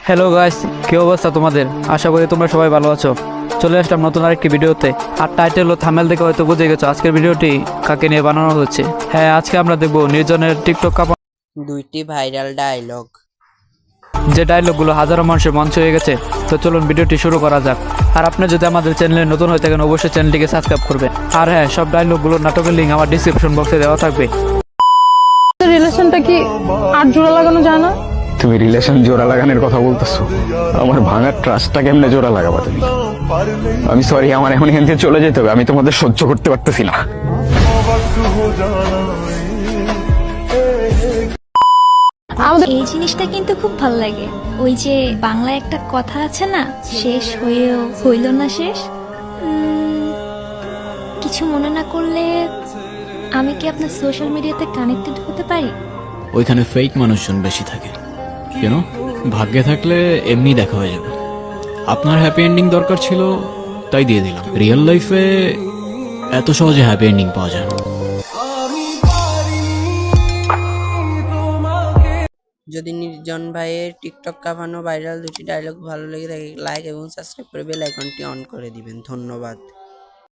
Hello guys, কি অবস্থা তোমাদের? আশা করি তোমরা সবাই ভালো আছো। চলে আসলাম নতুন আরেকটি ভিডিওতে। আর টাইটেল ও থাম্বনেল দেখে হয়তো বুঝে গেছো আজকের ভিডিওটি কাকে নিয়ে বানানো হচ্ছে। হ্যাঁ, আজকে আমরা দেখবো নির্জনের টিকটক কাপা, দুইটি ভাইরাল ডায়লগ। যে ডায়লগগুলো হাজারো মানুষের মঞ্চ হয়ে গেছে। তো চলুন ভিডিওটি শুরু করা যাক। আর আপনি যদি আমাদের চ্যানেলে নতুন হয়ে থাকেন অবশ্যই চ্যানেলটিকে সাবস্ক্রাইব করবেন। আর হ্যাঁ, সব ডায়লগগুলোর নাটকের লিঙ্ক আমার ডিসক্রিপশন বক্সে দেওয়া থাকবে। রিলেশনটা কি আর জোড়া লাগানো যায় না? তুমি রিলেশন জোড়া লাগানোর কথা বলতেছো? আমার ভাঙার ট্রাস্টটা কেমনে জোড়া লাগাবা তুমি? আমি সরি, আমার এখন এখান থেকে চলে যেতে হবে। আমি তোমাদের সহ্য করতে পারতেছি না। এই জিনিসটা কিন্তু খুব ভালো লাগে। ওই যে বাংলায় একটা কথা আছে না, শেষ হয়েও হইল না শেষ। কিছু মনে না করলে আমি কি আপনার সোশ্যাল মিডিয়াতে কানেক্টেড হতে পারি? ওইখানে ফেক মানুষজন বেশি থাকে, কেন? ভাগ্যে থাকলে এমনি দেখা হয়ে যাবে। আপনার হ্যাপি এন্ডিং দরকার ছিল, তাই দিয়ে দিলাম। রিয়েল লাইফে এত সহজে হ্যাপি এন্ডিং পাওয়া যায় না। যদি নির্জন ভাইয়ের টিকটক কাঁপানো ভাইরাল দুটি ডায়লগ ভালো লেগে থাকে, লাইক এবং সাবস্ক্রাইব করে বেল আইকনটি অন করে দিবেন। ধন্যবাদ।